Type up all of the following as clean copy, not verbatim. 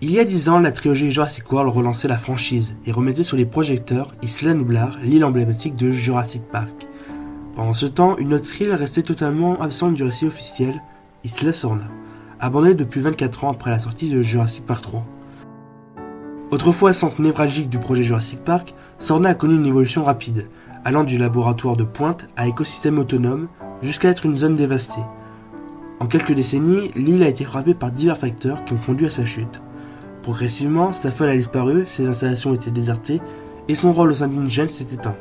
Il y a 10 ans, la trilogie Jurassic World relançait la franchise et remettait sur les projecteurs Isla Nublar, l'île emblématique de Jurassic Park. Pendant ce temps, une autre île restait totalement absente du récit officiel, Isla Sorna, abandonnée depuis 24 ans après la sortie de Jurassic Park 3. Autrefois centre névralgique du projet Jurassic Park, Sorna a connu une évolution rapide, allant du laboratoire de pointe à écosystème autonome jusqu'à être une zone dévastée. En quelques décennies, l'île a été frappée par divers facteurs qui ont conduit à sa chute. Progressivement, sa faune a disparu, ses installations étaient désertées et son rôle au sein d'InGen s'est éteint.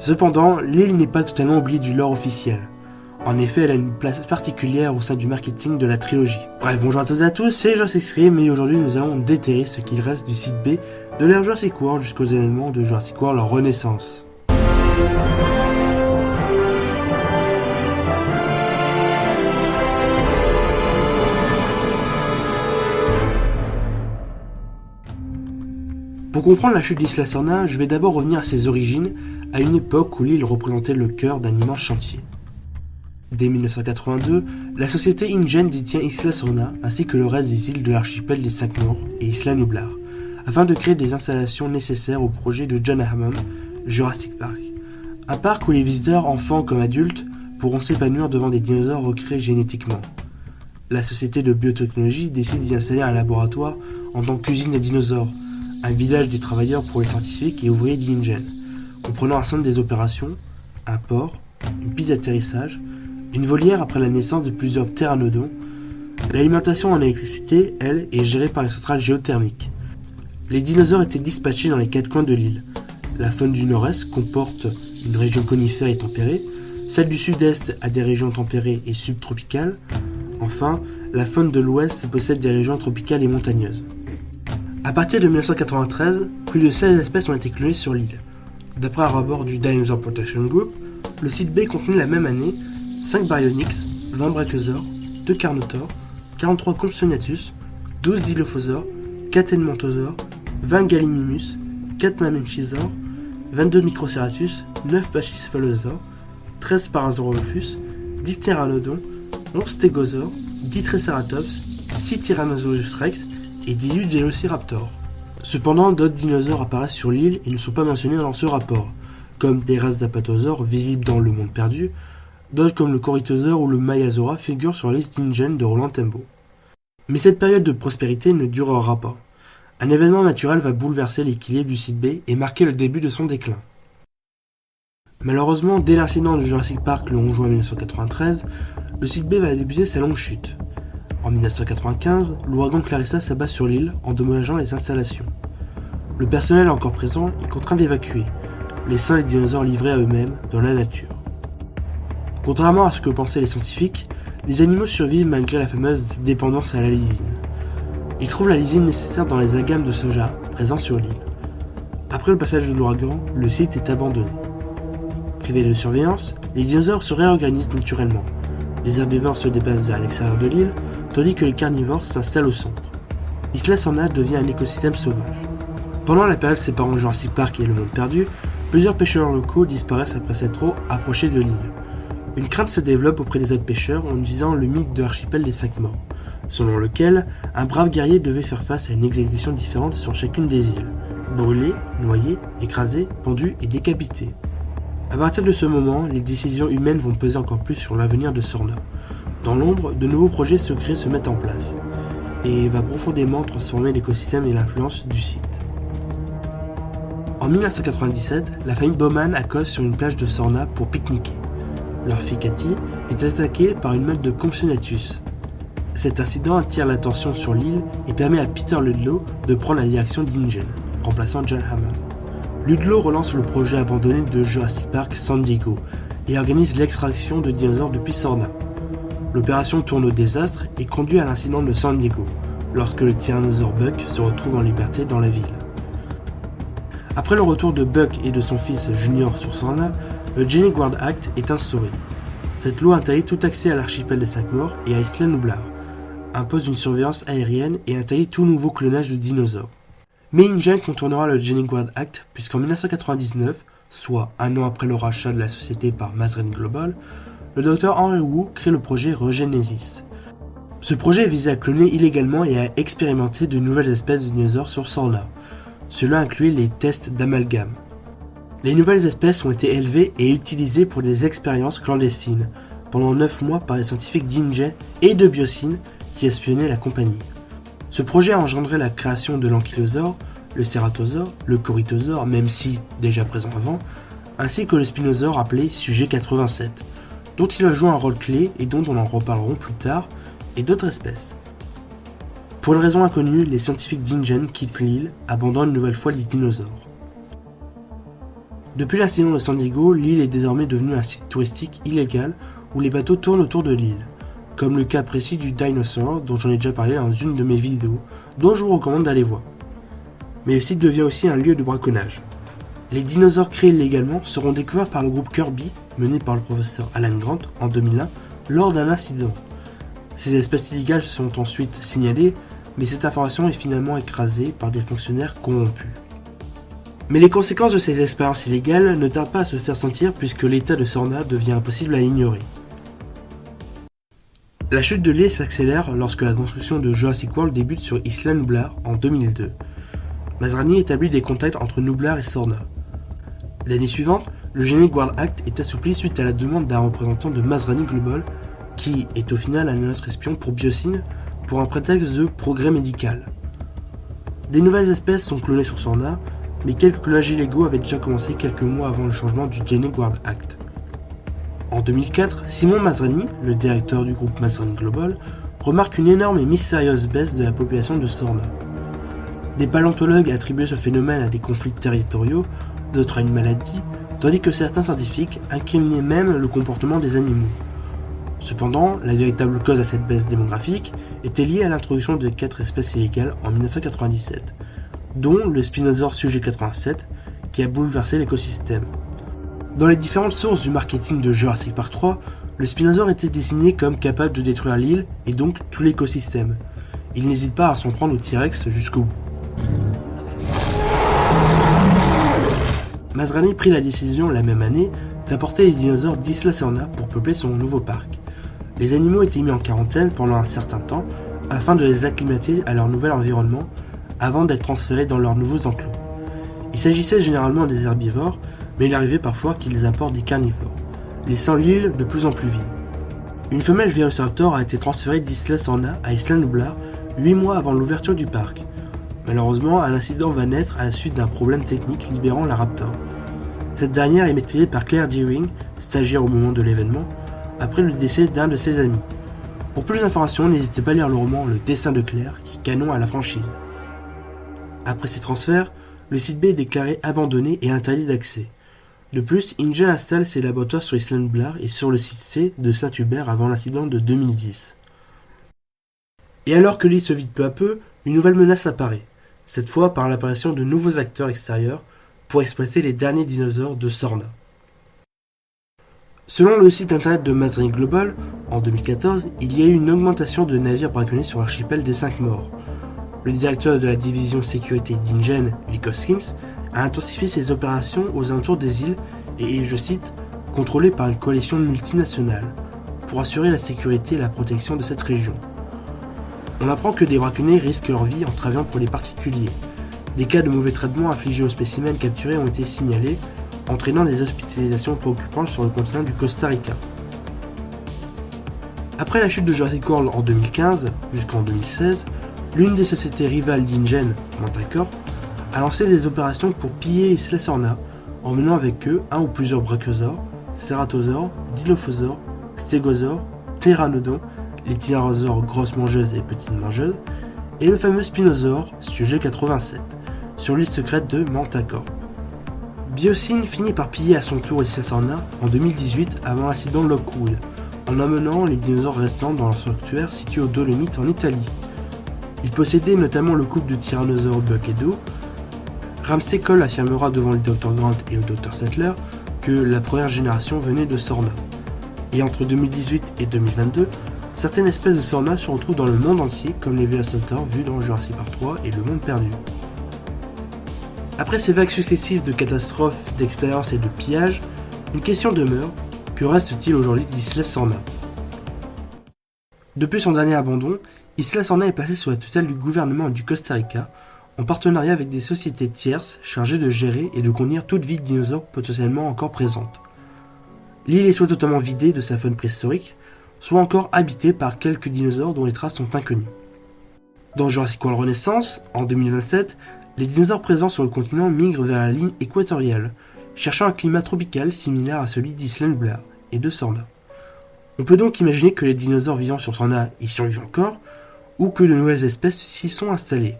Cependant, l'île n'est pas totalement oubliée du lore officiel. En effet, elle a une place particulière au sein du marketing de la trilogie. Bref, bonjour à toutes et à tous, c'est Jurassic Stream et aujourd'hui nous allons déterrer ce qu'il reste du site B de l'ère Jurassic World jusqu'aux événements de Jurassic World en Renaissance. Pour comprendre la chute d'Isla Sorna, je vais d'abord revenir à ses origines, à une époque où l'île représentait le cœur d'un immense chantier. Dès 1982, la société InGen détient Isla Sorna ainsi que le reste des îles de l'archipel des 5 Morts et Isla Nublar, afin de créer des installations nécessaires au projet de John Hammond, Jurassic Park. Un parc où les visiteurs, enfants comme adultes, pourront s'épanouir devant des dinosaures recréés génétiquement. La société de biotechnologie décide d'y installer un laboratoire en tant qu'usine à dinosaures, un village des travailleurs pour les scientifiques et ouvriers d'InGen, comprenant un centre des opérations, un port, une piste d'atterrissage, une volière après la naissance de plusieurs ptéranodons. L'alimentation en électricité, elle, est gérée par une centrale géothermique. Les dinosaures étaient dispatchés dans les 4 coins de l'île. La faune du nord-est comporte une région conifère et tempérée, celle du sud-est a des régions tempérées et subtropicales. Enfin, la faune de l'ouest possède des régions tropicales et montagneuses. À partir de 1993, plus de 16 espèces ont été clonées sur l'île. D'après un rapport du Dinosaur Protection Group, le site B contenait la même année 5 Baryonyx, 20 Brachiosaures, 2 Carnotaures, 43 Compsognathus, 12 Dilophosaures, 4 Edmontosaures, 20 Gallimimus, 4 Mamenchisaures, 22 Microceratus, 9 Pachycephalosaures, 13 Parasaurolophus, 10 Pteranodons, 11 Stégosaures, 10 Triceratops, 6 Tyrannosaurus rex et 18 Velociraptors. Cependant, d'autres dinosaures apparaissent sur l'île et ne sont pas mentionnés dans ce rapport, comme des races d'apatosaures visibles dans Le Monde Perdu, d'autres comme le Corythosaure ou le Maiasaura figurent sur la liste d'InGen de Roland Tembo. Mais cette période de prospérité ne durera pas. Un événement naturel va bouleverser l'équilibre du site B et marquer le début de son déclin. Malheureusement, dès l'incident de Jurassic Park le 11 juin 1993, le site B va débuter sa longue chute. En 1995, l'ouragan Clarissa s'abat sur l'île, endommageant les installations. Le personnel encore présent est contraint d'évacuer, laissant les dinosaures livrés à eux-mêmes dans la nature. Contrairement à ce que pensaient les scientifiques, les animaux survivent malgré la fameuse dépendance à la lysine. Ils trouvent la lysine nécessaire dans les agames de soja présents sur l'île. Après le passage de l'ouragan, le site est abandonné. Privés de surveillance, les dinosaures se réorganisent naturellement. Les herbivores se déplacent vers l'extérieur de l'île, tandis que les carnivores s'installent au centre. Isla Sorna devient un écosystème sauvage. Pendant la période séparant Jurassic Park et Le Monde Perdu, plusieurs pêcheurs locaux disparaissent après s'être approchés de l'île. Une crainte se développe auprès des autres pêcheurs en utilisant le mythe de l'archipel des 5 morts, selon lequel un brave guerrier devait faire face à une exécution différente sur chacune des îles, brûlé, noyé, écrasé, pendu et décapité. À partir de ce moment, les décisions humaines vont peser encore plus sur l'avenir de Sorna. Dans l'ombre, de nouveaux projets secrets se mettent en place, et va profondément transformer l'écosystème et l'influence du site. En 1997, la famille Bowman accoste sur une plage de Sorna pour pique-niquer. Leur fille Cathy est attaquée par une meute de Compsognathus. Cet incident attire l'attention sur l'île et permet à Peter Ludlow de prendre la direction d'InGen, remplaçant John Hammond. Ludlow relance le projet abandonné de Jurassic Park San Diego et organise l'extraction de dinosaures depuis Sorna. L'opération tourne au désastre et conduit à l'incident de San Diego, lorsque le tyrannosaure Buck se retrouve en liberté dans la ville. Après le retour de Buck et de son fils Junior sur Sorna, le Genic Guard Act est instauré. Cette loi interdit tout accès à l'archipel des 5 morts et à Isla Nublar, impose une surveillance aérienne et interdit tout nouveau clonage de dinosaures. Mais InGen contournera le Genic Guard Act puisqu'en 1999, soit un an après le rachat de la société par Mazren Global, le Dr Henry Wu crée le projet Regenesis. Ce projet visait à cloner illégalement et à expérimenter de nouvelles espèces de dinosaures sur Sorna. Cela incluait les tests d'amalgame. Les nouvelles espèces ont été élevées et utilisées pour des expériences clandestines pendant 9 mois par les scientifiques d'InGen et de Biosyn qui espionnaient la compagnie. Ce projet a engendré la création de l'ankylosaure, le cératosaure, le corythosaure, même si déjà présent avant, ainsi que le spinosaure appelé Sujet 87, dont il a joué un rôle clé et dont on en reparleront plus tard, et d'autres espèces. Pour une raison inconnue, les scientifiques d'InGen quittent l'île, abandonnant une nouvelle fois les dinosaures. Depuis l'incident de San Diego, l'île est désormais devenue un site touristique illégal où les bateaux tournent autour de l'île, comme le cas précis du Dinosaur dont j'en ai déjà parlé dans une de mes vidéos, dont je vous recommande d'aller voir. Mais le site devient aussi un lieu de braconnage. Les dinosaures créés illégalement seront découverts par le groupe Kirby, mené par le professeur Alan Grant en 2001, lors d'un incident. Ces espèces illégales sont ensuite signalées, mais cette information est finalement écrasée par des fonctionnaires corrompus. Mais les conséquences de ces expériences illégales ne tardent pas à se faire sentir puisque l'état de Sorna devient impossible à ignorer. La chute de l'île s'accélère lorsque la construction de Jurassic World débute sur Isla Nublar en 2002. Masrani établit des contacts entre Nublar et Sorna. L'année suivante, le Genetic World Act est assoupli suite à la demande d'un représentant de Masrani Global qui est au final un autre espion pour Biosyn pour un prétexte de progrès médical. Des nouvelles espèces sont clonées sur Sorna, mais quelques clonages illégaux avaient déjà commencé quelques mois avant le changement du Genetic World Act. En 2004, Simon Masrani, le directeur du groupe Masrani Global, remarque une énorme et mystérieuse baisse de la population de Sorna. Des paléontologues attribuaient ce phénomène à des conflits territoriaux, d'autres à une maladie, tandis que certains scientifiques incriminaient même le comportement des animaux. Cependant, la véritable cause à cette baisse démographique était liée à l'introduction de 4 espèces illégales en 1997, dont le spinosaure Sujet 87, qui a bouleversé l'écosystème. Dans les différentes sources du marketing de Jurassic Park 3, le spinosaure était désigné comme capable de détruire l'île et donc tout l'écosystème. Il n'hésite pas à s'en prendre au T-Rex jusqu'au bout. Masrani prit la décision la même année d'apporter les dinosaures d'Isla Sorna pour peupler son nouveau parc. Les animaux étaient mis en quarantaine pendant un certain temps afin de les acclimater à leur nouvel environnement avant d'être transférés dans leurs nouveaux enclos. Il s'agissait généralement des herbivores, mais il arrivait parfois qu'ils apportent des carnivores, laissant l'île de plus en plus vide. Une femelle Velociraptor a été transférée d'Isla Sorna à Isla Nublar 8 mois avant l'ouverture du parc. Malheureusement, un incident va naître à la suite d'un problème technique libérant la Raptor. Cette dernière est maîtrisée par Claire Deering, stagiaire au moment de l'événement, après le décès d'un de ses amis. Pour plus d'informations, n'hésitez pas à lire le roman Le destin de Claire, qui est canon à la franchise. Après ces transferts, le site B est déclaré abandonné et interdit d'accès. De plus, InGen installe ses laboratoires sur Isla Nublar et sur le site C de Saint-Hubert avant l'incident de 2010. Et alors que l'île se vide peu à peu, une nouvelle menace apparaît, cette fois par l'apparition de nouveaux acteurs extérieurs pour exploiter les derniers dinosaures de Sorna. Selon le site internet de Masrani Global, en 2014, il y a eu une augmentation de navires braconnés sur l'archipel des 5 morts. Le directeur de la division sécurité d'InGen, Vic Hoskins, a intensifié ses opérations aux alentours des îles et est, je cite, contrôlé par une coalition multinationale pour assurer la sécurité et la protection de cette région. On apprend que des braconniers risquent leur vie en travaillant pour les particuliers. Des cas de mauvais traitements infligés aux spécimens capturés ont été signalés, entraînant des hospitalisations préoccupantes sur le continent du Costa Rica. Après la chute de Jurassic World en 2015 jusqu'en 2016, l'une des sociétés rivales d'InGen, Mantacorp, a lancé des opérations pour piller Isla Sorna en menant avec eux un ou plusieurs brachiosaures, cératosaures, dilophosaures, stégosaures, ptéranodons, les tyrannosaures grosses mangeuses et petites mangeuses, et le fameux spinosaure, Sujet 87, sur l'île secrète de Mantacorp. Biosyn finit par piller à son tour Isla Sorna en 2018 avant l'incident Lockwood, en amenant les dinosaures restants dans leur sanctuaire situé aux Dolomites en Italie. Il possédait notamment le couple de tyrannosaures Buck et Doe. Ramsey Cole affirmera devant le Dr Grant et le Dr Sattler que la première génération venait de Sorna. Et entre 2018 et 2022, certaines espèces de Sorna se retrouvent dans le monde entier, comme les Velociraptors vus dans Jurassic Park 3 et Le Monde Perdu. Après ces vagues successives de catastrophes, d'expériences et de pillages, une question demeure, que reste-t-il aujourd'hui d'Isla Sorna ? Depuis son dernier abandon, Isla Sorna est placée sous la tutelle du gouvernement du Costa Rica, en partenariat avec des sociétés tierces chargées de gérer et de contenir toute vie de dinosaures potentiellement encore présente. L'île est soit totalement vidée de sa faune préhistorique, soit encore habitée par quelques dinosaures dont les traces sont inconnues. Dans Jurassic World Renaissance, en 2027, les dinosaures présents sur le continent migrent vers la ligne équatoriale, cherchant un climat tropical similaire à celui d'Island Blair et de Sorna. On peut donc imaginer que les dinosaures vivant sur Sorna y survivent encore, ou que de nouvelles espèces s'y sont installées,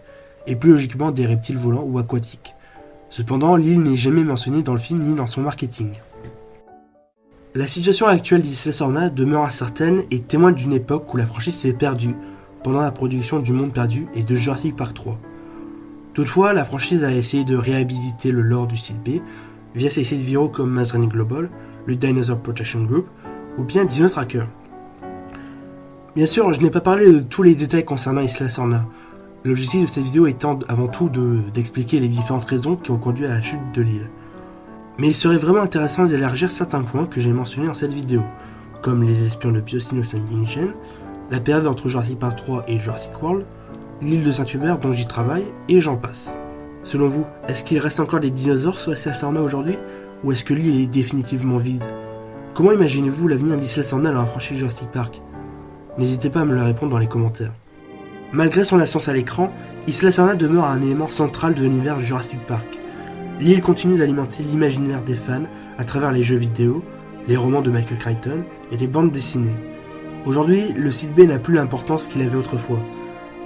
et plus logiquement des reptiles volants ou aquatiques. Cependant, l'île n'est jamais mentionnée dans le film ni dans son marketing. La situation actuelle d'Isla Sorna demeure incertaine et témoigne d'une époque où la franchise s'est perdue pendant la production du Monde Perdu et de Jurassic Park 3. Toutefois, la franchise a essayé de réhabiliter le lore du site B via ses sites viraux comme Mazrani Global, le Dinosaur Protection Group ou bien Dino Tracker. Bien sûr, je n'ai pas parlé de tous les détails concernant Isla Sorna. L'objectif de cette vidéo étant avant tout d'expliquer les différentes raisons qui ont conduit à la chute de l'île. Mais il serait vraiment intéressant d'élargir certains points que j'ai mentionnés dans cette vidéo, comme les espions de Biosinos and InGen, la période entre Jurassic Park 3 et Jurassic World, l'île de Saint-Hubert dont j'y travaille, et j'en passe. Selon vous, est-ce qu'il reste encore des dinosaures sur Isla Sorna aujourd'hui, ou est-ce que l'île est définitivement vide? Comment imaginez-vous l'avenir d'Isla Sorna dans la franchise Jurassic Park? N'hésitez pas à me le répondre dans les commentaires. Malgré son absence à l'écran, Isla Sorna demeure un élément central de l'univers de Jurassic Park. L'île continue d'alimenter l'imaginaire des fans à travers les jeux vidéo, les romans de Michael Crichton et les bandes dessinées. Aujourd'hui, le site B n'a plus l'importance qu'il avait autrefois,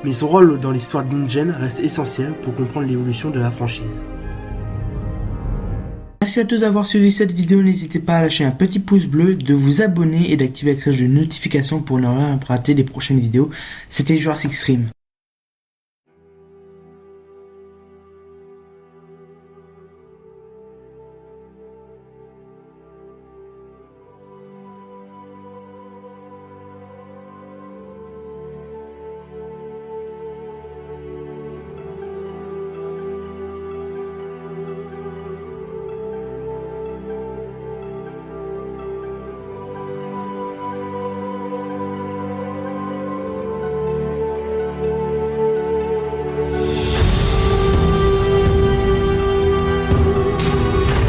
mais son rôle dans l'histoire d'InGen reste essentiel pour comprendre l'évolution de la franchise. Merci à tous d'avoir suivi cette vidéo, n'hésitez pas à lâcher un petit pouce bleu, de vous abonner et d'activer la cloche de notification pour ne rien rater des prochaines vidéos. C'était Jurassic Stream.